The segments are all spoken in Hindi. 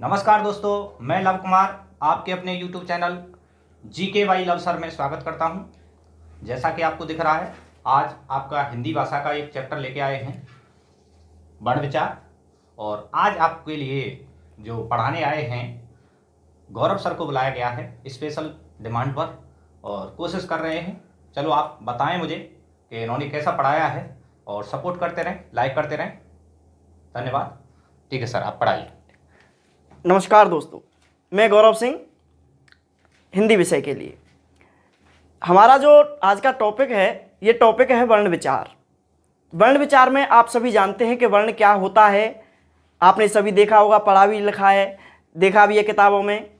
नमस्कार दोस्तों, मैं लव कुमार आपके अपने YouTube channel GKY love sir में स्वागत करता हूं। जैसा कि आपको दिख रहा है, आज आपका हिंदी भाषा का एक चैप्टर लेके आए हैं, वर्ण विचार। और आज आपके लिए जो पढ़ाने आए हैं, गौरव सर को बुलाया गया है स्पेशल डिमांड पर और कोशिश कर रहे हैं। चलो आप बताएं मुझे कि इन्होंने कैसा पढ़ाया है और सपोर्ट करते रहें, लाइक करते रहें। धन्यवाद। ठीक है सर, आप पढ़ाइए। नमस्कार दोस्तों, मैं गौरव सिंह हिंदी विषय के लिए। हमारा जो आज का टॉपिक है, ये टॉपिक है वर्ण विचार। वर्ण विचार में आप सभी जानते हैं कि वर्ण क्या होता है। आपने सभी देखा होगा, पढ़ा भी लिखा है, देखा भी है किताबों में।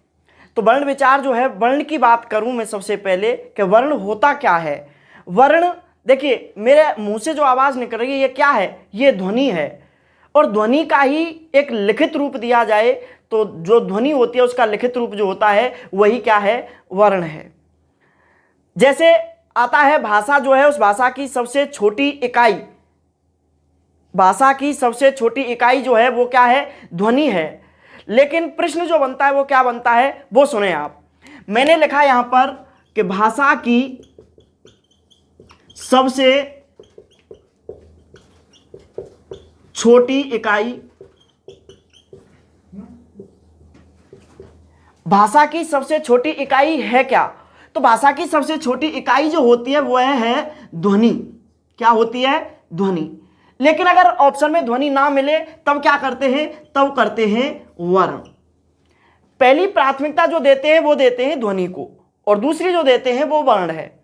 तो वर्ण विचार जो है, वर्ण की बात करूं मैं सबसे पहले कि वर्ण होता क्या है। वर्ण, देखिए मेरे मुंह से जो आवाज़ निकल रही है ये क्या है? ये ध्वनि है। और ध्वनि का ही एक लिखित रूप दिया जाए तो जो ध्वनि होती है उसका लिखित रूप जो होता है वही क्या है? वर्ण है। जैसे आता है भाषा जो है, उस भाषा की सबसे छोटी इकाई, भाषा की सबसे छोटी इकाई जो है वो क्या है? ध्वनि है। लेकिन प्रश्न जो बनता है वो क्या बनता है, वो सुने आप। मैंने लिखा यहां पर कि भाषा की सबसे छोटी इकाई, भाषा की सबसे छोटी इकाई है क्या? तो भाषा की सबसे छोटी इकाई जो होती है वह है ध्वनि। क्या होती है? ध्वनि। लेकिन अगर ऑप्शन में ध्वनि ना मिले तब क्या करते हैं? तब करते हैं वर्ण। पहली प्राथमिकता जो देते हैं वो देते हैं ध्वनि को, और दूसरी जो देते हैं वो वर्ण है।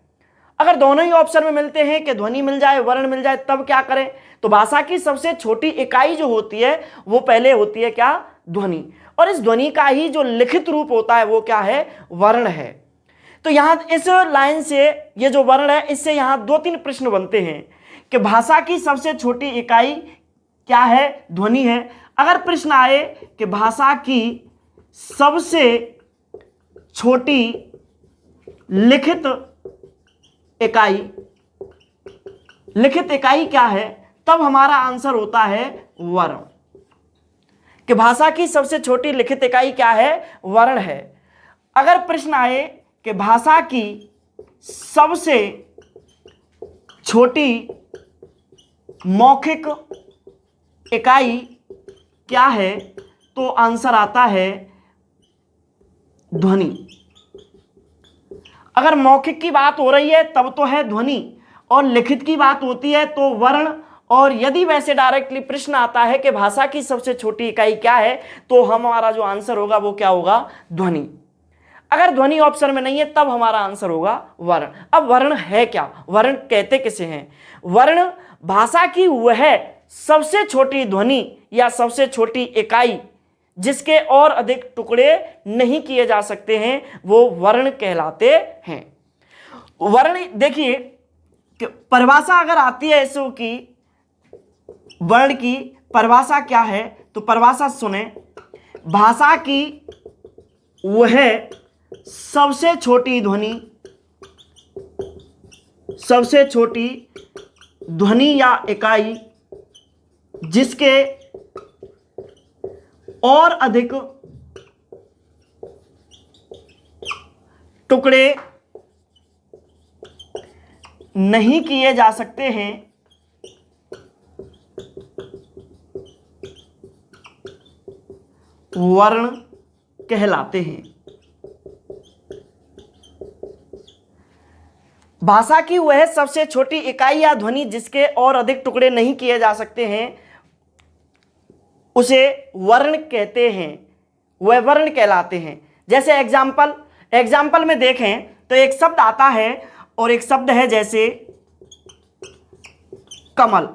अगर दोनों ही ऑप्शन में मिलते हैं कि ध्वनि मिल जाए, वर्ण मिल जाए, तब क्या करें? तो भाषा की सबसे छोटी इकाई जो होती है वो पहले होती है क्या? ध्वनि। और इस ध्वनि का ही जो लिखित रूप होता है वो क्या है? वर्ण है। तो यहां इस लाइन से ये जो वर्ण है, इससे यहां दो तीन प्रश्न बनते हैं कि भाषा की सबसे छोटी इकाई क्या है? ध्वनि है। अगर प्रश्न आए कि भाषा की सबसे छोटी लिखित इकाई क्या है, तब हमारा आंसर होता है वर्ण। कि भाषा की सबसे छोटी लिखित इकाई क्या है? वर्ण है। अगर प्रश्न आए कि भाषा की सबसे छोटी मौखिक इकाई क्या है, तो आंसर आता है ध्वनि। अगर मौखिक की बात हो रही है तब तो है ध्वनि, और लिखित की बात होती है तो वर्ण। और यदि वैसे डायरेक्टली प्रश्न आता है कि भाषा की सबसे छोटी इकाई क्या है, तो हमारा जो आंसर होगा वो क्या होगा? ध्वनि। अगर ध्वनि ऑप्शन में नहीं है तब हमारा आंसर होगा वर्ण। अब वर्ण है क्या? वर्ण कहते किसे हैं? वर्ण भाषा की वह सबसे छोटी ध्वनि या सबसे छोटी इकाई जिसके और अधिक टुकड़े नहीं किए जा सकते हैं, वो वर्ण कहलाते हैं। वर्ण, देखिए परिभाषा अगर आती है इसो की, वर्ण की परिभाषा क्या है, तो परिभाषा सुने। भाषा की वह सबसे छोटी ध्वनि, सबसे छोटी ध्वनि या इकाई जिसके और अधिक टुकड़े नहीं किए जा सकते हैं, वर्ण कहलाते हैं। भाषा की वह सबसे छोटी इकाई या ध्वनि जिसके और अधिक टुकड़े नहीं किए जा सकते हैं, उसे वर्ण कहते हैं, वह वर्ण कहलाते हैं। जैसे एग्जाम्पल में देखें तो एक शब्द आता है, और एक शब्द है जैसे कमल।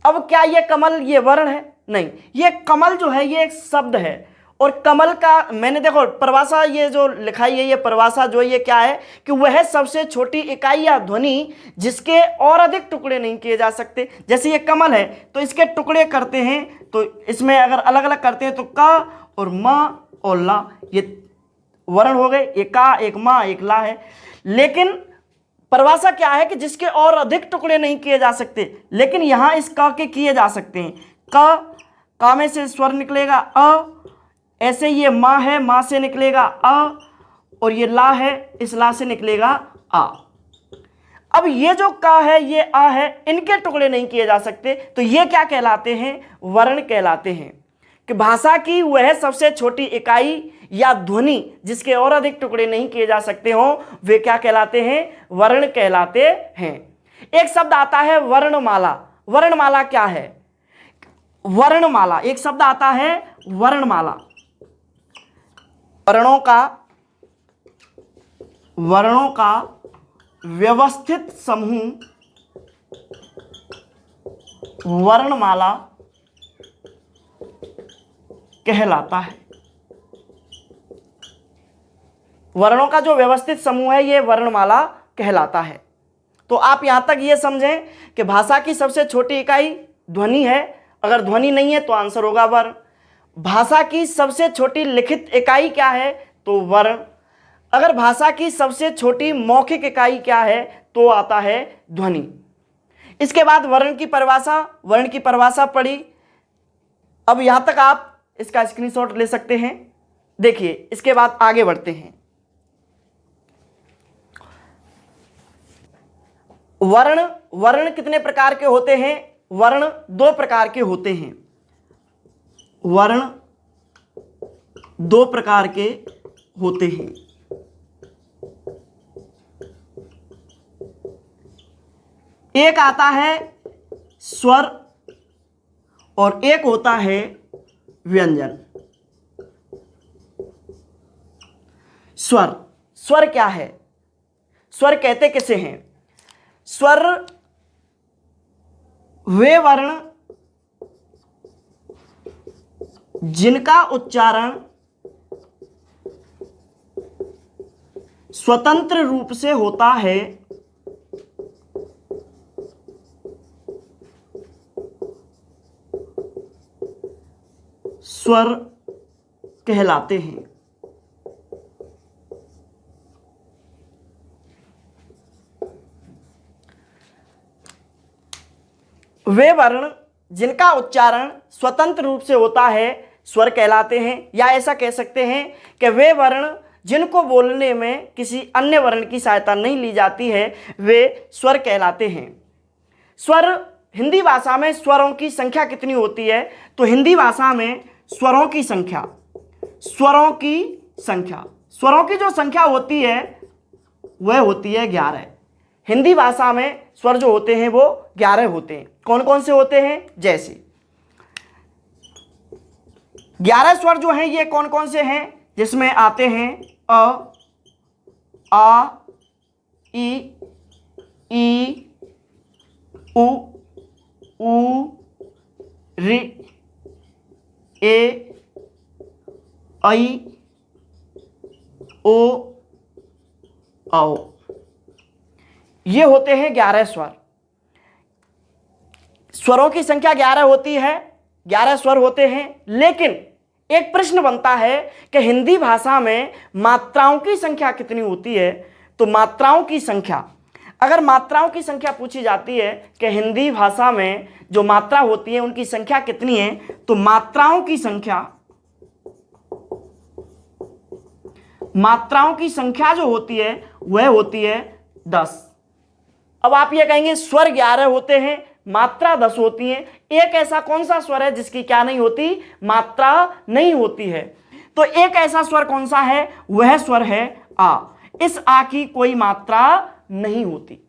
अब क्या ये कमल ये वर्ण है? नहीं, ये कमल जो है ये एक शब्द है। और कमल का मैंने देखो परिभाषा ये जो लिखाई है, ये परिभाषा जो है ये क्या है कि वह सबसे छोटी इकाई या ध्वनि जिसके और अधिक टुकड़े नहीं किए जा सकते। जैसे ये कमल है तो इसके टुकड़े करते हैं, तो इसमें अगर अलग अलग करते हैं तो का और मा और ला, ये वर्ण हो गए। एक का, एक मा, एक ला है। लेकिन परिभाषा क्या है कि जिसके और अधिक टुकड़े नहीं किए जा सकते, लेकिन यहां इस क के किए जा सकते हैं। क का में से स्वर निकलेगा अ, ऐसे ये माँ है, माँ से निकलेगा अ, और ये ला है, इस ला से निकलेगा आ। अब ये जो का है, ये आ है, इनके टुकड़े नहीं किए जा सकते, तो ये क्या कहलाते हैं? वर्ण कहलाते हैं। कि भाषा की वह सबसे छोटी इकाई या ध्वनि जिसके और अधिक टुकड़े नहीं किए जा सकते हो, वे क्या कहलाते हैं? वर्ण कहलाते हैं। एक शब्द आता है वर्णमाला। वर्णमाला क्या है? वर्णमाला, एक शब्द आता है वर्णमाला। वर्णों का व्यवस्थित समूह वर्णमाला कहलाता है। वर्णों का जो व्यवस्थित समूह है, ये वर्णमाला कहलाता है। तो आप यहां तक ये समझें कि भाषा की सबसे छोटी इकाई ध्वनि है। अगर ध्वनि नहीं है तो आंसर होगा वर्ण। भाषा की सबसे छोटी लिखित इकाई क्या है? तो वर्ण। अगर भाषा की सबसे छोटी मौखिक इकाई क्या है? तो आता है ध्वनि। इसके बाद वर्ण की परिभाषा पढ़ी। अब यहां तक आप इसका स्क्रीनशॉट ले सकते हैं। देखिए, इसके बाद आगे बढ़ते हैं। वर्ण कितने प्रकार के होते हैं? वर्ण दो प्रकार के होते हैं। वर्ण दो प्रकार के होते हैं। एक आता है स्वर और एक होता है व्यंजन। स्वर क्या है? स्वर कहते किसे हैं? स्वर वे वर्ण जिनका उच्चारण स्वतंत्र रूप से होता है, स्वर कहलाते हैं। वे वर्ण जिनका उच्चारण स्वतंत्र रूप से होता है स्वर कहलाते हैं। या ऐसा कह सकते हैं कि वे वर्ण जिनको बोलने में किसी अन्य वर्ण की सहायता नहीं ली जाती है, वे स्वर कहलाते हैं। स्वर, हिंदी भाषा में स्वरों की संख्या कितनी होती है? तो हिंदी भाषा में स्वरों की जो संख्या होती है वह होती है 11। हिंदी भाषा में स्वर जो होते हैं वो 11 होते हैं। कौन कौन से होते हैं? जैसे 11 स्वर जो हैं ये कौन कौन से हैं? जिसमें आते हैं अ, आ, ई, उ, ऋ, ए, ऐ, ओ, औ। ये होते हैं 11 स्वर। स्वरों की संख्या 11 होती है, 11 स्वर होते हैं। लेकिन एक प्रश्न बनता है कि हिंदी भाषा में मात्राओं की संख्या कितनी होती है? तो मात्राओं की संख्या, अगर मात्राओं की संख्या पूछी जाती है कि हिंदी भाषा में जो मात्रा होती है उनकी संख्या कितनी है, तो मात्राओं की संख्या जो होती है वह होती है 10। अब आप ये कहेंगे स्वर 11 होते हैं, मात्रा 10 होती है। एक ऐसा कौन सा स्वर है जिसकी क्या नहीं होती? मात्रा नहीं होती है। तो एक ऐसा स्वर कौन सा है? वह स्वर है आ। इस आ की कोई मात्रा नहीं होती।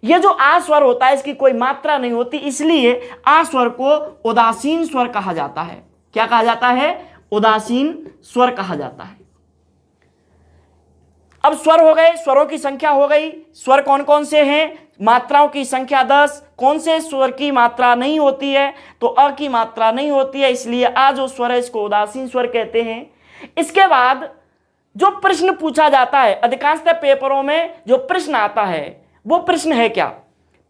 यह जो आ स्वर होता है इसकी कोई मात्रा नहीं होती, इसलिए आ स्वर को उदासीन स्वर कहा जाता है। क्या कहा जाता है? उदासीन स्वर कहा जाता है। अब स्वर हो गए, स्वरों की संख्या हो गई। स्वर कौन कौन से हैं? मात्राओं की संख्या 10। कौन से स्वर की मात्रा नहीं होती है? तो अ की मात्रा नहीं होती है, इसलिए आ जो स्वर है इसको उदासीन स्वर कहते हैं। इसके बाद जो प्रश्न पूछा जाता है, अधिकांशतः पेपरों में जो प्रश्न आता है वो प्रश्न है क्या?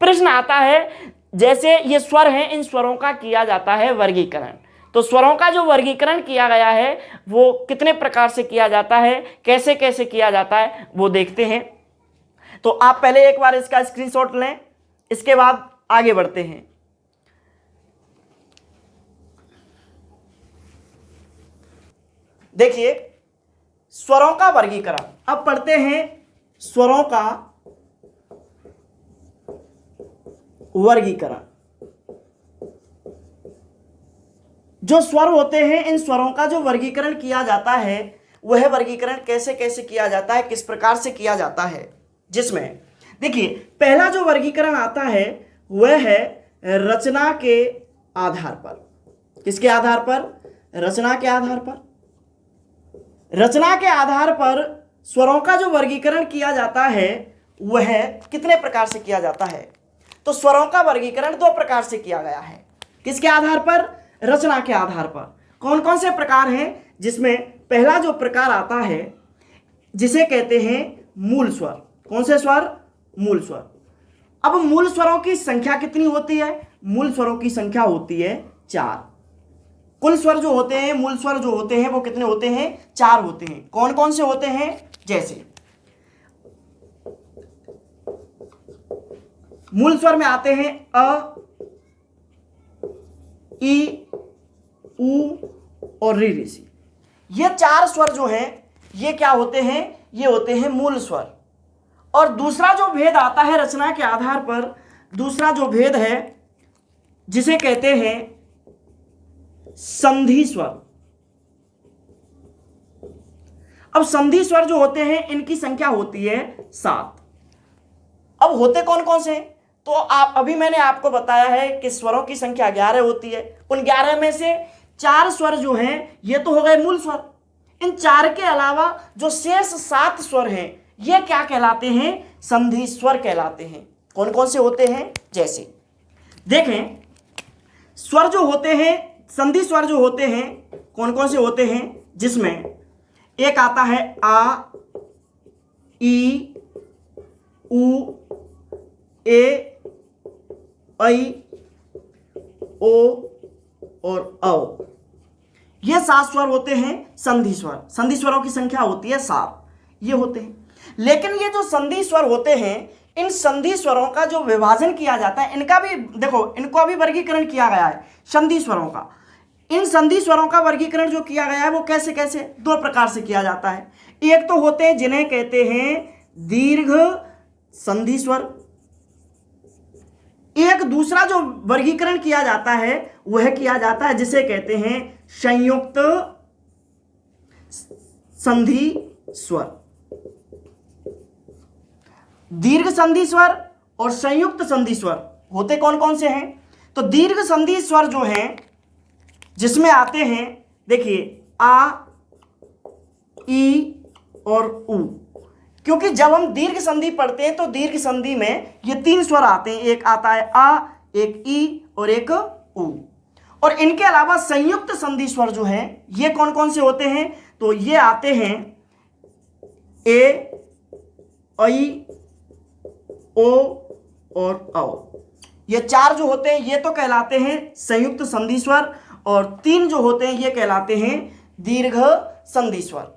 प्रश्न आता है जैसे ये स्वर हैं, इन स्वरों का किया जाता है वर्गीकरण। तो स्वरों का जो वर्गीकरण किया गया है वो कितने प्रकार से किया जाता है, कैसे कैसे किया जाता है, वो देखते हैं। तो आप पहले एक बार इसका स्क्रीनशॉट लें, इसके बाद आगे बढ़ते हैं। देखिए स्वरों का वर्गीकरण, अब पढ़ते हैं स्वरों का वर्गीकरण। जो स्वर होते हैं, इन स्वरों का जो वर्गीकरण किया जाता है, वह वर्गीकरण कैसे कैसे किया जाता है, किस प्रकार से किया जाता है। जिसमें देखिए पहला जो वर्गीकरण आता है वह है रचना के आधार पर। किसके आधार पर? रचना के आधार पर। रचना के आधार पर स्वरों का जो वर्गीकरण किया जाता है वह कितने प्रकार से किया जाता है? तो स्वरों का वर्गीकरण दो प्रकार से किया गया है। किसके आधार पर? रचना के आधार पर। कौन कौन से प्रकार हैं? जिसमें पहला जो प्रकार आता है जिसे कहते हैं मूल स्वर। कौन से स्वर? मूल स्वर। अब मूल स्वरों की संख्या कितनी होती है? मूल स्वरों की संख्या होती है 4। कुल स्वर जो होते हैं, मूल स्वर जो होते हैं वो कितने होते हैं? 4 होते हैं। कौन कौन से होते हैं? जैसे मूल स्वर में आते हैं अ, ई, उ और री, ऋ, सी। ये 4 स्वर जो हैं ये क्या होते हैं? ये होते हैं मूल स्वर। और दूसरा जो भेद आता है रचना के आधार पर, दूसरा जो भेद है जिसे कहते हैं संधि स्वर। अब संधि स्वर जो होते हैं इनकी संख्या होती है 7। अब होते कौन कौन से? तो आप अभी मैंने आपको बताया है कि स्वरों की संख्या 11 होती है। उन 11 में से 4 स्वर जो हैं ये तो हो गए मूल स्वर। इन 4 के अलावा जो शेष 7 स्वर हैं ये क्या कहलाते हैं? संधि स्वर कहलाते हैं। कौन कौन से होते हैं? जैसे देखें स्वर जो होते हैं, संधि स्वर जो होते हैं कौन कौन से होते हैं? जिसमें एक आता है आ, ई, उ, ए, ऐ, ओ और औ। ये 7 स्वर होते हैं संधि स्वर। संधि स्वरों की संख्या होती है 7। ये होते हैं। लेकिन ये जो संधि स्वर होते हैं, इन संधि स्वरों का जो विभाजन किया जाता है, इनका भी देखो, इनको भी वर्गीकरण किया गया है संधि स्वरों का। इन संधि स्वरों का वर्गीकरण जो किया गया है वो कैसे कैसे? 2 प्रकार से किया जाता है। एक तो होते हैं जिन्हें कहते हैं दीर्घ संधि स्वर। एक दूसरा जो वर्गीकरण किया जाता है वह किया जाता है जिसे कहते हैं संयुक्त संधि स्वर। दीर्घ संधि स्वर और संयुक्त संधि स्वर होते कौन कौन से हैं? तो दीर्घ संधि स्वर जो हैं जिसमें आते हैं, देखिए आ, ई और उ। क्योंकि जब हम दीर्घ संधि पढ़ते हैं तो दीर्घ संधि में ये 3 स्वर आते हैं। एक आता है आ, एक ई और एक उ। और इनके अलावा संयुक्त संधि स्वर जो हैं ये कौन कौन से होते हैं? तो ये आते हैं ए, ऐ, ओ और औ। ये 4 जो होते हैं ये तो कहलाते हैं संयुक्त संधि स्वर, और 3 जो होते हैं ये कहलाते हैं दीर्घ संधि स्वर।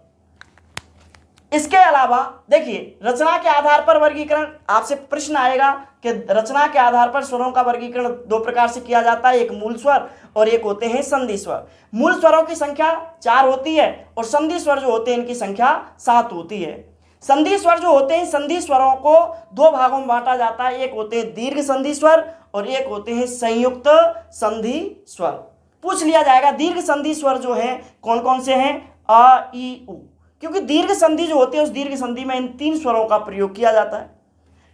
इसके अलावा देखिए रचना के आधार पर वर्गीकरण, आपसे प्रश्न आएगा कि रचना के आधार पर स्वरों का वर्गीकरण 2 प्रकार से किया जाता है, एक मूल स्वर और एक होते हैं संधि स्वर। मूल स्वरों की संख्या 4 होती है और संधि स्वर जो होते हैं इनकी संख्या 7 होती है। संधि स्वर जो होते हैं, संधि स्वरों को 2 भागों में बांटा जाता है। एक होते हैं दीर्घ संधि स्वर और एक होते हैं संयुक्त संधि स्वर। पूछ लिया जाएगा दीर्घ संधि स्वर जो है कौन कौन से हैं? अ, ई, उ। क्योंकि दीर्घ संधि जो होती है उस दीर्घ संधि में इन 3 स्वरों का प्रयोग किया जाता है।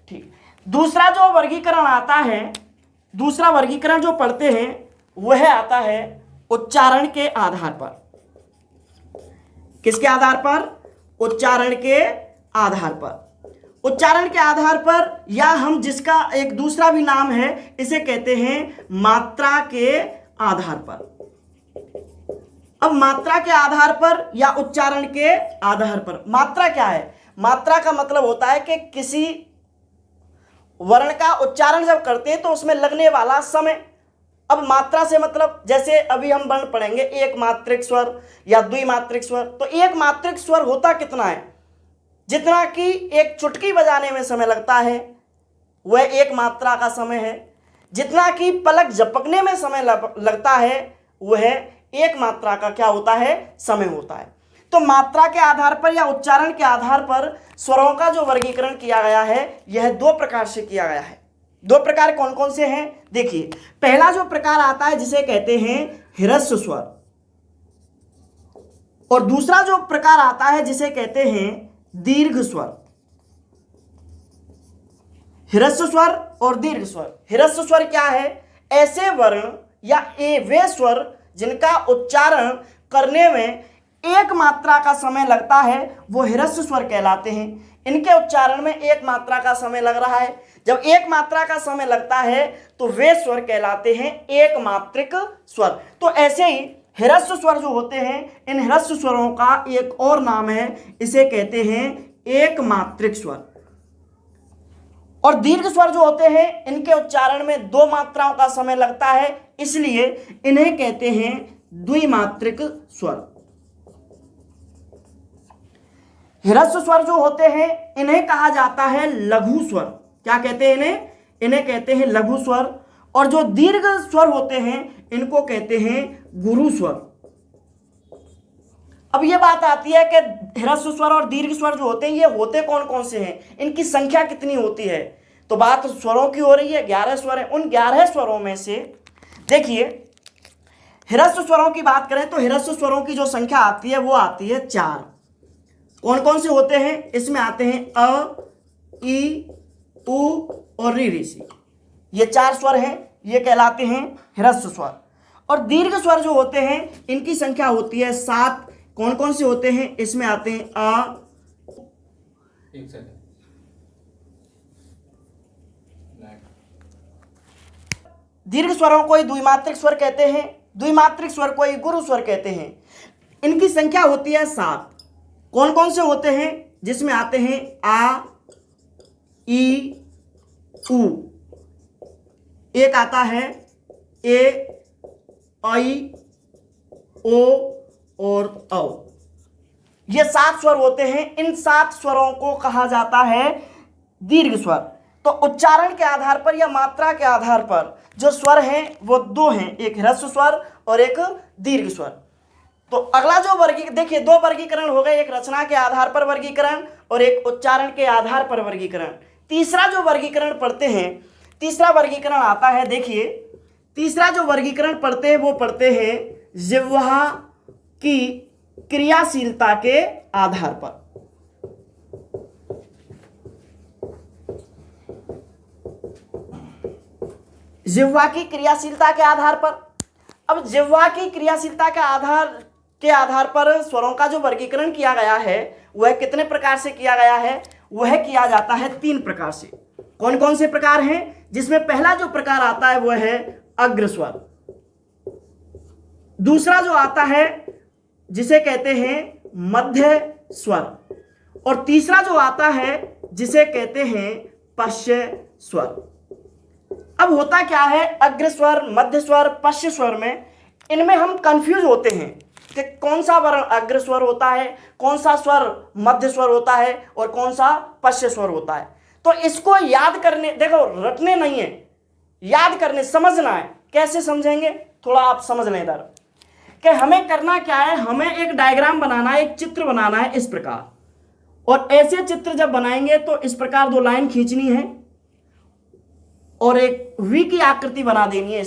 ठीक। दूसरा जो वर्गीकरण आता है, दूसरा वर्गीकरण जो पढ़ते हैं वह आता है उच्चारण के आधार पर। किसके आधार पर? उच्चारण के आधार पर। उच्चारण के आधार पर, या हम जिसका एक दूसरा भी नाम है इसे कहते हैं मात्रा के आधार पर। अब मात्रा के आधार पर या उच्चारण के आधार पर, मात्रा क्या है? मात्रा का मतलब होता है कि किसी वर्ण का उच्चारण जब करते हैं तो उसमें लगने वाला समय। अब मात्रा से मतलब जैसे अभी हम वर्ण पढ़ेंगे एक मात्रिक स्वर या द्विमात्रिक स्वर, तो एक मात्रिक स्वर होता कितना है? जितना कि एक चुटकी बजाने में समय लगता है वह एक मात्रा का समय है। जितना कि पलक झपकने में समय लगता है वह एक मात्रा का क्या होता है? समय होता है। तो मात्रा के आधार पर या उच्चारण के आधार पर स्वरों का जो वर्गीकरण किया गया है यह दो प्रकार से किया गया है। दो प्रकार कौन कौन से हैं? देखिए, पहला जो प्रकार आता है जिसे कहते हैं ह्रस्व स्वर, और दूसरा जो प्रकार आता है जिसे कहते हैं दीर्घ स्वर। ह्रस्व स्वर और दीर्घ स्वर। ह्रस्व स्वर क्या है? ऐसे वर्ण या वे स्वर जिनका उच्चारण करने में एक मात्रा का समय लगता है वो ह्रस्व स्वर कहलाते हैं। इनके उच्चारण में एक मात्रा का समय लग रहा है। जब एक मात्रा का समय लगता है तो वे स्वर कहलाते हैं एक मात्रिक स्वर। तो ऐसे ही ह्रस्व स्वर जो होते हैं, इन ह्रस्व स्वरों का एक और नाम है, इसे कहते हैं एक मात्रिक स्वर। और दीर्घ स्वर जो होते हैं इनके उच्चारण में दो मात्राओं का समय लगता है, इसलिए इन्हें कहते हैं द्विमात्रिक स्वर। ह्रस्व स्वर जो होते हैं इन्हें कहा जाता है लघु स्वर। क्या कहते हैं इन्हें? इन्हें कहते हैं लघु स्वर। और जो दीर्घ स्वर होते हैं इनको कहते हैं गुरु स्वर। अब ये बात आती है कि ह्रस्व स्वर और दीर्घ स्वर जो होते हैं ये होते कौन कौन से हैं, इनकी संख्या कितनी होती है? तो बात स्वरों की हो रही है, 11 स्वर है। उन 11 स्वरों में से देखिए, ह्रस्व स्वरों की बात करें तो ह्रस्व स्वरों की जो संख्या आती है वो आती है 4। कौन कौन से होते हैं? इसमें आते हैं अ, ई, उ और री, ऋ, सी। ये 4 स्वर हैं, ये कहलाते हैं ह्रस्व स्वर। और दीर्घ स्वर जो होते हैं इनकी संख्या होती है 7। कौन कौन से होते हैं? इसमें आते हैं अ, एक सेकंड, दीर्घ स्वरों को ही द्विमात्रिक स्वर कहते हैं, द्विमात्रिक स्वर को ही गुरु स्वर कहते हैं। इनकी संख्या होती है 7। कौन कौन से होते हैं? जिसमें आते हैं आ, ई, उ। एक आता है ए, आई, ओ और औ। ये 7 स्वर होते हैं। इन 7 स्वरों को कहा जाता है दीर्घ स्वर। तो उच्चारण के आधार पर या मात्रा के आधार पर जो स्वर हैं वो दो हैं, एक ह्रस्व स्वर और एक दीर्घ स्वर। तो अगला जो देखिए, 2 वर्गीकरण हो गए, एक रचना के आधार पर वर्गीकरण और एक उच्चारण के आधार पर वर्गीकरण। तीसरा जो वर्गीकरण पढ़ते हैं, तीसरा वर्गीकरण आता है, देखिए तीसरा जो वर्गीकरण पढ़ते हैं वो पढ़ते हैं जिह्वा की क्रियाशीलता के आधार पर। जिह्वा की क्रियाशीलता के आधार पर। अब जिह्वा की क्रियाशीलता के आधार पर स्वरों का जो वर्गीकरण किया गया है वह कितने प्रकार से किया गया है? वह किया जाता है 3 प्रकार से। कौन कौन से प्रकार हैं? जिसमें पहला जो प्रकार आता है वह है अग्रस्वर। दूसरा जो आता है जिसे कहते हैं मध्य स्वर, और तीसरा जो आता है जिसे कहते हैं पश्य स्वर। अब होता क्या है, अग्रस्वर, मध्य स्वर, पश्य स्वर में इनमें हम कंफ्यूज होते हैं कि कौन सा वर्ण अग्रस्वर होता है, कौन सा स्वर मध्य स्वर होता है और कौन सा पश्य स्वर होता है। तो इसको याद करने, देखो रटने नहीं है, याद करने, समझना है। कैसे समझेंगे? थोड़ा आप समझ लें इधर कि हमें करना क्या है। हमें एक डायग्राम बनाना है, एक चित्र बनाना है इस प्रकार, और ऐसे चित्र जब बनाएंगे तो इस प्रकार 2 लाइन खींचनी है और एक वी की आकृति बना देनी है।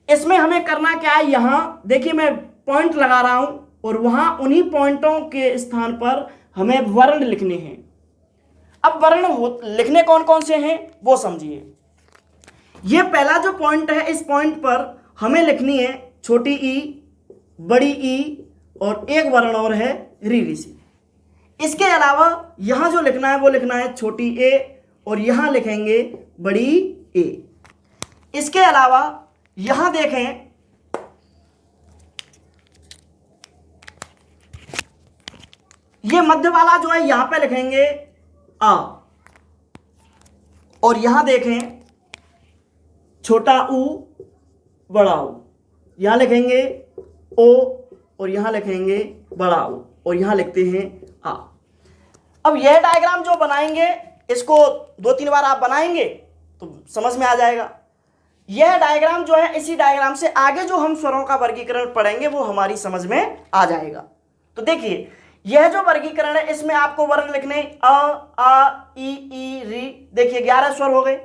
इसमें हमें करना क्या है, यहां देखिए मैं पॉइंट लगा रहा हूं और वहां उन्हीं पॉइंटों के स्थान पर हमें वर्ण लिखने हैं। अब वर्ण लिखने कौन कौन से हैं वो समझिए। ये पहला जो पॉइंट है, इस पॉइंट पर हमें लिखनी है छोटी ई, बड़ी ई और एक वर्ण और है री, ऋ, सी। इसके अलावा यहां जो लिखना है वो लिखना है छोटी ए और यहां लिखेंगे बड़ी ए। इसके अलावा यहां देखें, ये मध्य वाला जो है यहां पे लिखेंगे आ, और यहां देखें छोटा ऊ, बड़ा ऊ। यहां लिखेंगे ओ और यहां लिखेंगे बड़ा ऊ और यहां लिखते हैं आ। अब यह डायग्राम जो बनाएंगे, इसको 2-3 बार आप बनाएंगे तो समझ में आ जाएगा। यह डायग्राम जो है, इसी डायग्राम से आगे जो हम स्वरों का वर्गीकरण पढ़ेंगे वो हमारी समझ में आ जाएगा। तो देखिए यह जो वर्गीकरण है इसमें आपको वर्ण लिखने अ, आ, ई, री, देखिए 11 स्वर हो गए।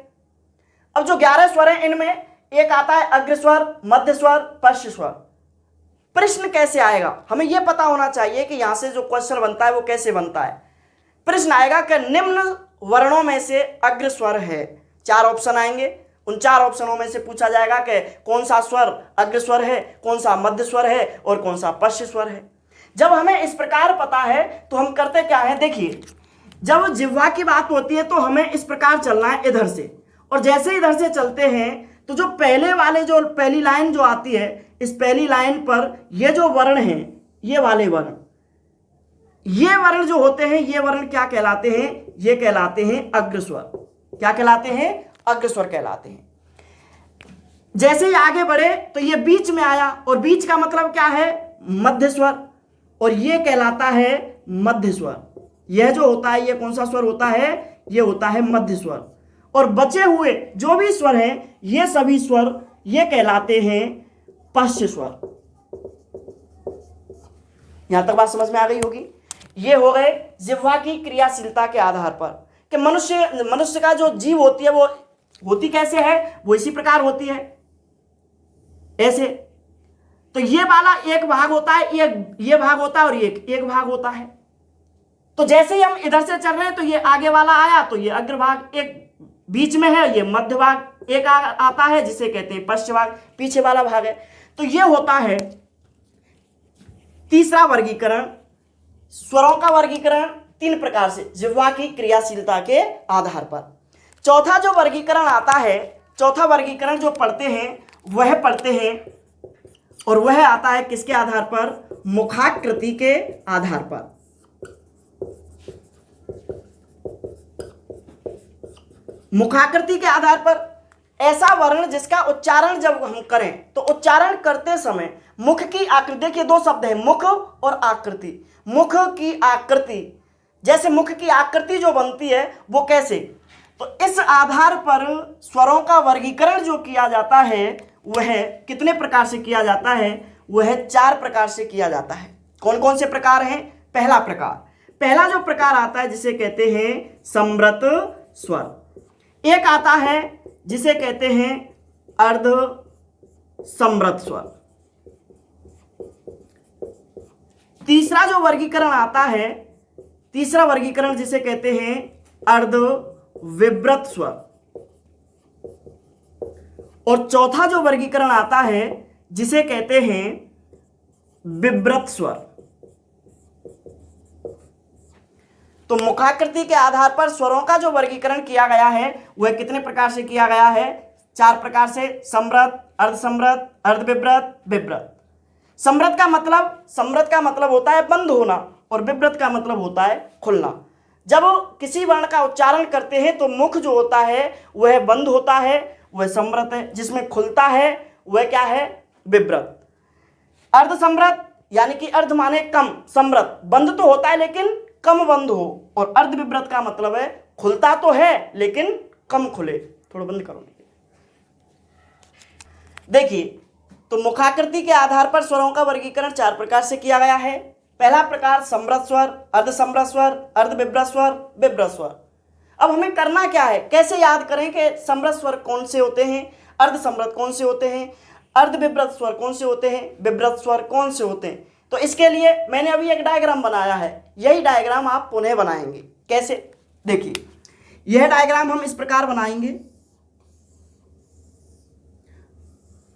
अब जो 11 स्वर हैं इनमें एक आता है अग्र स्वर, मध्य स्वर, पश्च स्वर। प्रश्न कैसे आएगा, हमें यह पता होना चाहिए कि यहां से जो क्वेश्चन बनता है वो कैसे बनता है। प्रश्न आएगा कि निम्न वर्णों में से अग्र स्वर है, 4 ऑप्शन आएंगे, उन 4 ऑप्शनों में से पूछा जाएगा कि कौन सा स्वर अग्र स्वर है, कौन सा मध्य स्वर है और कौन सा पश्च स्वर है। जब हमें इस प्रकार पता है तो हम करते क्या है, देखिए जब जिह्वा की बात होती है तो हमें इस प्रकार चलना है इधर से, और जैसे इधर से चलते हैं तो जो पहले वाले जो पहली लाइन जो आती है इस पहली लाइन पर ये जो वर्ण हैं, ये वाले वर्ण, ये वर्ण जो होते हैं ये वर्ण क्या कहलाते हैं, ये कहलाते हैं अग्र स्वर। क्या कहलाते हैं, अग्र स्वर कहलाते हैं। जैसे ही आगे बढ़े तो ये बीच में आया, और बीच का मतलब क्या है, मध्य स्वर, और ये कहलाता है मध्य स्वर। यह जो होता है ये कौन सा स्वर होता है, ये होता है मध्य स्वर। और बचे हुए जो भी स्वर हैं ये सभी स्वर ये कहलाते हैं पश्च स्वर। यहां तक बात समझ में आ गई होगी। ये हो गए जिह्वा की क्रियाशीलता के आधार पर कि मनुष्य का जो जीव होती है वो होती कैसे है, वो इसी प्रकार होती है ऐसे। तो ये वाला एक भाग होता है, ये भाग होता है और ये एक भाग होता है। तो जैसे ही हम इधर से चल रहे हैं तो ये आगे वाला आया तो ये अग्र भाग एक बीच में है, ये मध्य भाग एक आता है जिसे कहते हैं पश्च भाग, पीछे वाला भाग है। तो ये होता है तीसरा वर्गीकरण। स्वरों का वर्गीकरण 3 प्रकार से जिह्वा की क्रियाशीलता के आधार पर। चौथा जो वर्गीकरण आता है, चौथा वर्गीकरण जो पढ़ते हैं और वह आता है किसके आधार पर, मुखाकृति के आधार पर। मुखाकृति के आधार पर ऐसा वर्ण जिसका उच्चारण जब हम करें तो उच्चारण करते समय मुख की आकृति, देखिए 2 शब्द है मुख और आकृति। मुख की आकृति, जैसे मुख की आकृति जो बनती है वो कैसे, तो इस आधार पर स्वरों का वर्गीकरण जो किया जाता है वह कितने प्रकार से किया जाता है, वह 4 प्रकार से किया जाता है। कौन कौन से प्रकार हैं, पहला जो प्रकार आता है जिसे कहते हैं समृत स्वर। एक आता है जिसे कहते हैं अर्ध समृत स्वर। तीसरा जो वर्गीकरण आता है, तीसरा वर्गीकरण जिसे कहते हैं अर्ध विव्रत स्वर। और चौथा जो वर्गीकरण आता है जिसे कहते हैं विव्रत स्वर। तो मुखाकृति के आधार पर स्वरों का जो वर्गीकरण किया गया है वह कितने प्रकार से किया गया है, 4 प्रकार से, समृत, अर्धसमृत, अर्धविव्रत, विव्रत। समृत का मतलब होता है बंद होना और विव्रत का मतलब होता है खुलना। जब किसी वर्ण का उच्चारण करते हैं तो मुख जो होता है वह बंद होता है, वह समृत है, जिसमें खुलता है वह क्या है, विव्रत। अर्धसमृत यानी कि अर्ध माने कम, समृत बंद तो होता है लेकिन कम बंद हो, और अर्धविव्रत का मतलब है खुलता तो है लेकिन कम खुले। थोड़ा बंद करो। देखिए तो मुखाकृति के आधार पर स्वरों का वर्गीकरण 4 प्रकार से किया गया है। पहला प्रकार समृत स्वर, अर्धसमृत स्वर, अर्धविव्रत स्वर, विव्रत स्वर। अब हमें करना क्या है, कैसे याद करें कि समृत स्वर कौन से होते हैं, अर्धसमृत कौन से होते हैं, अर्धविव्रत स्वर कौन से होते हैं, विव्रत स्वर कौन से होते हैं। तो इसके लिए मैंने अभी एक डायग्राम बनाया है, यही डायग्राम आप पुनः बनाएंगे। कैसे, देखिए यह डायग्राम हम इस प्रकार बनाएंगे।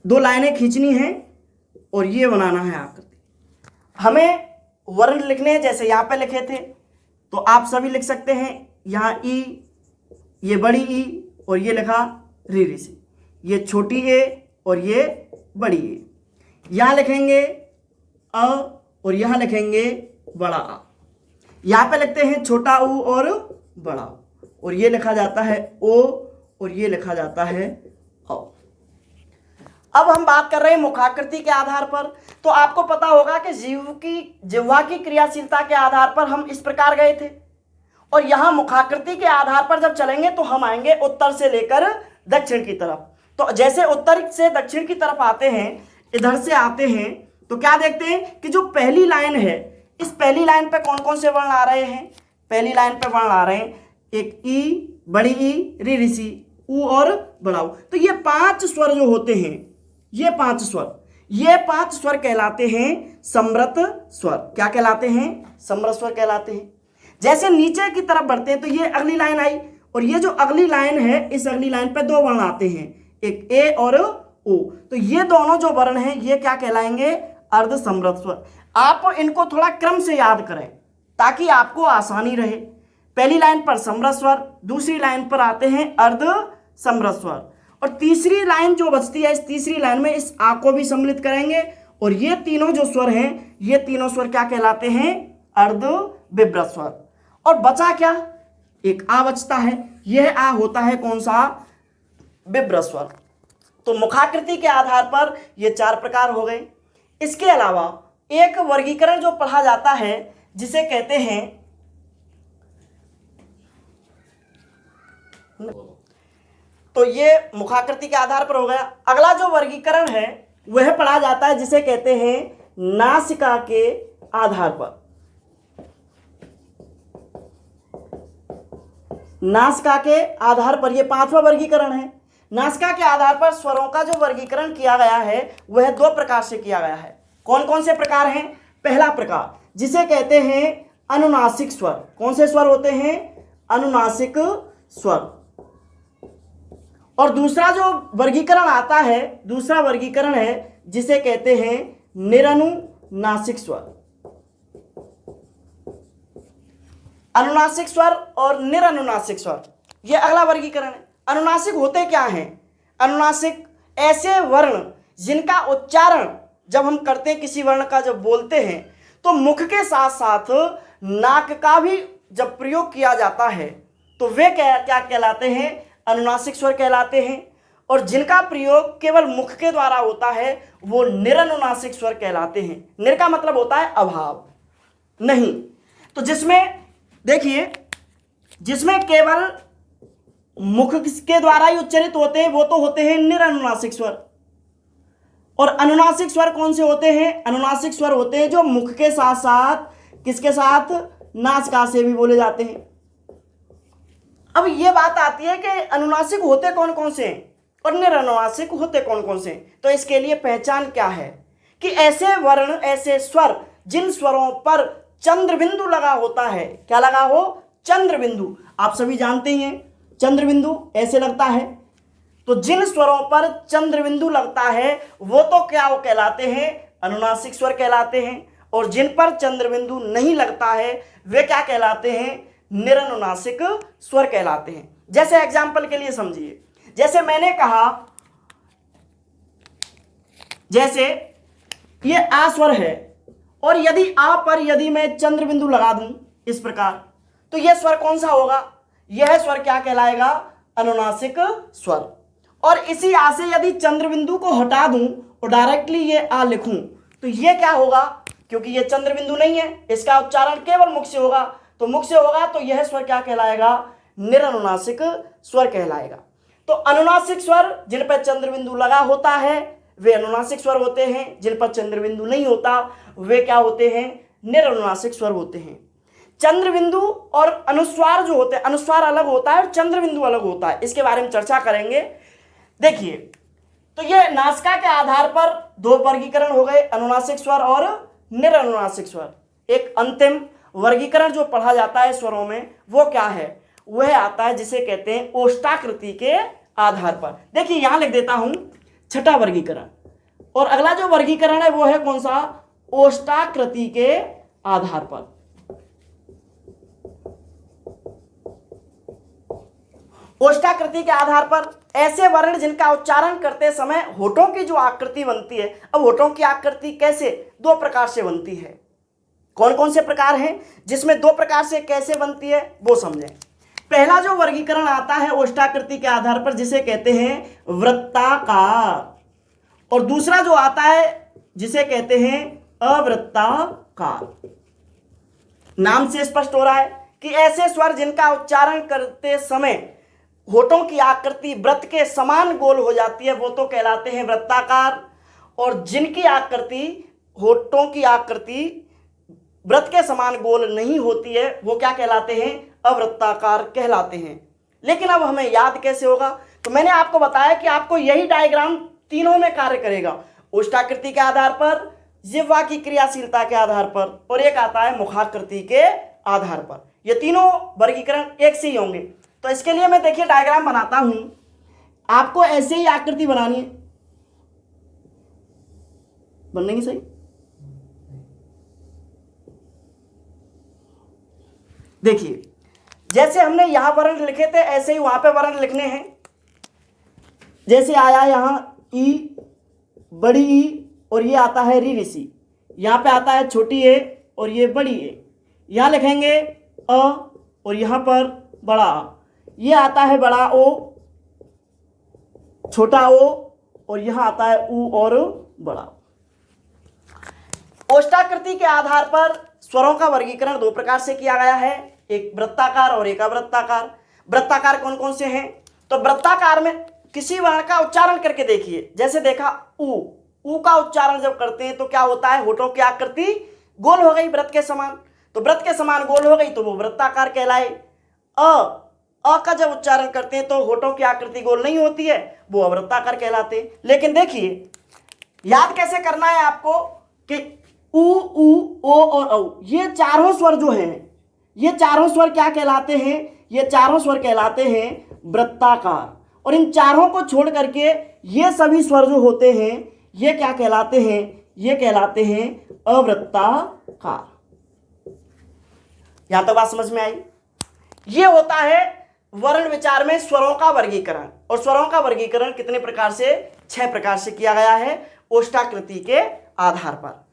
2 लाइनें खींचनी है और ये बनाना है आकृति। हमें वर्ण लिखने हैं, जैसे यहाँ पे लिखे थे तो आप सभी लिख सकते हैं। यहाँ ई, ये बड़ी ई और ये लिखा री से, ये छोटी ए और ये बड़ी ए। यहाँ लिखेंगे अ और यहाँ लिखेंगे बड़ा आ। यहाँ पे लिखते हैं छोटा ऊ और बड़ा ऊ, और ये लिखा जाता है ओ और ये लिखा जाता है औ। अब हम बात कर रहे हैं मुखाकृति के आधार पर। तो आपको पता होगा कि जिह्वा की क्रियाशीलता के आधार पर हम इस प्रकार गए थे, और यहाँ मुखाकृति के आधार पर जब चलेंगे तो हम आएंगे उत्तर से लेकर दक्षिण की तरफ। तो जैसे उत्तर से दक्षिण की तरफ आते हैं, इधर से आते हैं, तो क्या देखते हैं कि जो पहली लाइन है इस पहली लाइन पे कौन कौन से वर्ण आ रहे हैं? पहली लाइन पे वर्ण आ रहे हैं एक ई, बड़ी ई, री ऋषि, ऊ और बड़ा ऊ। तो ये 5 स्वर जो होते हैं, ये 5 स्वर कहलाते हैं समृत स्वर। क्या कहलाते हैं? समृत स्वर कहलाते हैं। जैसे नीचे की तरफ बढ़ते हैं तो ये अगली लाइन आई, और ये जो अगली लाइन है, इस अगली लाइन पे 2 वर्ण आते हैं, एक ए और ओ। तो ये दोनों जो वर्ण हैं ये क्या कहलाएंगे? अर्ध समृत स्वर। आप इनको थोड़ा क्रम से याद करें ताकि आपको आसानी रहे। पहली लाइन पर समृत स्वर, दूसरी लाइन पर आते हैं अर्ध समृत स्वर, और तीसरी लाइन जो बचती है, इस तीसरी लाइन में इस आ को भी सम्मिलित करेंगे, और ये तीनों जो स्वर हैं, ये तीनों स्वर क्या कहलाते हैं? अर्ध विभ्रत स्वर। और बचा क्या? एक आ बचता है। यह आ होता है कौन सा? विभ्रत स्वर। तो मुखाकृति के आधार पर ये 4 प्रकार हो गए। इसके अलावा एक वर्गीकरण जो पढ़ा जाता है जिसे कहते हैं, तो ये मुखाकृति के आधार पर हो गया। अगला जो वर्गीकरण है वह पढ़ा जाता है जिसे कहते हैं नासिका के आधार पर। नासिका के आधार पर, यह 5वां वर्गीकरण है। नासिका के आधार पर स्वरों का जो वर्गीकरण किया गया है वह 2 प्रकार से किया गया है। कौन कौन से प्रकार हैं? पहला प्रकार जिसे कहते हैं अनुनासिक स्वर। कौन से स्वर होते हैं? अनुनासिक स्वर। और दूसरा जो वर्गीकरण आता है, दूसरा वर्गीकरण है जिसे कहते हैं निरनुनासिक स्वर। अनुनासिक स्वर और निरनुनासिक स्वर, यह अगला वर्गीकरण है। अनुनासिक होते क्या हैं? अनुनासिक ऐसे वर्ण जिनका उच्चारण जब हम करते हैं, किसी वर्ण का जब बोलते हैं, तो मुख के साथ साथ नाक का भी जब प्रयोग किया जाता है तो वे क्या कहलाते हैं? अनुनासिक स्वर कहलाते हैं। और जिनका प्रयोग केवल मुख के द्वारा होता है वो निरनुनासिक स्वर कहलाते हैं। निर का मतलब होता है अभाव, नहीं। तो जिसमें देखिए, जिसमें केवल मुख के द्वारा ही उच्चरित होते हैं वो तो होते हैं निरनुनासिक स्वर। और अनुनासिक स्वर कौन से होते हैं? अनुनासिक स्वर होते हैं जो मुख के साथ साथ किसके साथ? नासिका से भी बोले जाते हैं। अब ये बात आती है कि अनुनासिक होते कौन कौन से हैं और निरनुनासिक होते कौन कौन से हैं। तो इसके लिए पहचान क्या है कि ऐसे वर्ण, ऐसे स्वर जिन स्वरों पर चंद्र बिंदु लगा होता है। क्या लगा हो? चंद्र बिंदु। आप सभी जानते ही हैं चंद्र बिंदु ऐसे लगता है। तो जिन स्वरों पर चंद्र बिंदु लगता है वो तो क्या वो कहलाते हैं? अनुनासिक स्वर कहलाते हैं। और जिन पर चंद्र बिंदु नहीं लगता है वे क्या कहलाते हैं? निरनुनासिक स्वर कहलाते हैं। जैसे एग्जाम्पल के लिए समझिए, जैसे मैंने कहा, जैसे ये आ स्वर है और यदि आ पर यदि मैं चंद्र बिंदु लगा दूं इस प्रकार, तो यह स्वर कौन सा होगा? यह स्वर क्या कहलाएगा? अनुनासिक स्वर। और इसी आ से यदि चंद्र बिंदु को हटा दूं और डायरेक्टली ये आ लिखूं तो ये क्या होगा? क्योंकि ये चंद्र बिंदु नहीं है, इसका उच्चारण केवल मुख से होगा, तो मुख से होगा तो यह स्वर क्या कहलाएगा? निरनुनासिक स्वर कहलाएगा। तो अनुनासिक स्वर जिन पर चंद्र बिंदु लगा होता है वे अनुनासिक स्वर होते हैं, जिन पर चंद्र बिंदु नहीं होता वे क्या होते हैं? निरनुनासिक स्वर होते हैं। चंद्र बिंदु और अनुस्वार जो होते हैं, अनुस्वार अलग होता है और चंद्र बिंदु अलग होता है, इसके बारे में चर्चा करेंगे। देखिए, तो ये नासिका के आधार पर 2 वर्गीकरण हो गए, अनुनासिक स्वर और निरनुनासिक स्वर। एक अंतिम वर्गीकरण जो पढ़ा जाता है स्वरों में वो क्या है? वह आता है जिसे कहते हैं ओष्ठाकृति के आधार पर। देखिए यहां लिख देता हूं 6ठा वर्गीकरण, और अगला जो वर्गीकरण है वो है कौन सा? ओष्ठाकृति के आधार पर। ओष्ठाकृति के आधार पर ऐसे वर्ण जिनका उच्चारण करते समय होठों की जो आकृति बनती है। अब होठों की आकृति कैसे? 2 प्रकार से बनती है। कौन कौन से प्रकार हैं जिसमें 2 प्रकार से कैसे बनती है वो समझें। पहला जो वर्गीकरण आता है ओष्ठाकृति के आधार पर जिसे कहते हैं वृत्ताकार, और दूसरा जो आता है जिसे कहते हैं अवृत्ताकार। नाम से स्पष्ट हो रहा है कि ऐसे स्वर जिनका उच्चारण करते समय होठों की आकृति वृत्त के समान गोल हो जाती है वो तो कहलाते हैं वृत्ताकार, और जिनकी आकृति, होठों की आकृति वृत्त के समान गोल नहीं होती है वो क्या कहलाते हैं? अवृत्ताकार कहलाते हैं। लेकिन अब हमें याद कैसे होगा? तो मैंने आपको बताया कि आपको यही डायग्राम तीनों में कार्य करेगा, ओष्ठाकृति के आधार पर, जिह्वा की क्रियाशीलता के आधार पर, और एक आता है मुखाकृति के आधार पर। ये तीनों वर्गीकरण एक से ही होंगे। तो इसके लिए मैं देखिए डायग्राम बनाता हूं, आपको ऐसे ही आकृति बनानी है, बनेगी सही। देखिए जैसे हमने यहां वर्ण लिखे थे ऐसे ही वहां पे वर्ण लिखने हैं। जैसे आया यहां ई, बड़ी ई, और ये आता है री ऋषि, यहां पे आता है छोटी ए और ये बड़ी ए, यहां लिखेंगे अ और यहां पर बड़ा आ, ये आता है बड़ा ओ, छोटा ओ, और यहां आता है ऊ और बड़ा। ओष्ठाकृति के आधार पर स्वरों का वर्गीकरण दो प्रकार से किया गया है, एक वृत्ताकार और एक अवृत्ताकार। वृत्ताकार कौन कौन से हैं? तो वृत्ताकार में किसी वर्ण का उच्चारण करके देखिए, जैसे देखा ऊ, ऊ का उच्चारण जब करते हैं तो क्या होता है? होठों की आकृति गोल हो गई वृत्त के समान, तो वृत्त के समान गोल हो गई तो वो वृत्ताकार कहलाए। अ का जब उच्चारण करते हैं तो होठों की आकृति गोल नहीं होती है, वो अवृत्ताकार कहलाते हैं। लेकिन देखिए याद कैसे करना है आपको कि ऊ, ओ और औ, ये चारों स्वर जो हैं, ये चारों स्वर क्या कहलाते हैं? ये चारों स्वर कहलाते हैं वृत्ताकार। और इन चारों को छोड़ करके ये सभी स्वर जो होते हैं ये क्या कहलाते हैं? ये कहलाते हैं अवृत्ताकार। यहां तक बात समझ में आई? ये होता है वर्ण विचार में स्वरों का वर्गीकरण। और स्वरों का वर्गीकरण कितने प्रकार से? 6 प्रकार से किया गया है ओष्ठाकृति के आधार पर।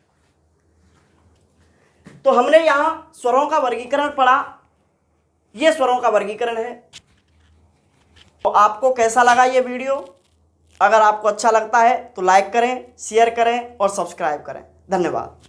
तो हमने यहां स्वरों का वर्गीकरण पढ़ा, ये स्वरों का वर्गीकरण है। तो आपको कैसा लगा ये वीडियो? अगर आपको अच्छा लगता है तो लाइक करें, शेयर करें और सब्सक्राइब करें। धन्यवाद।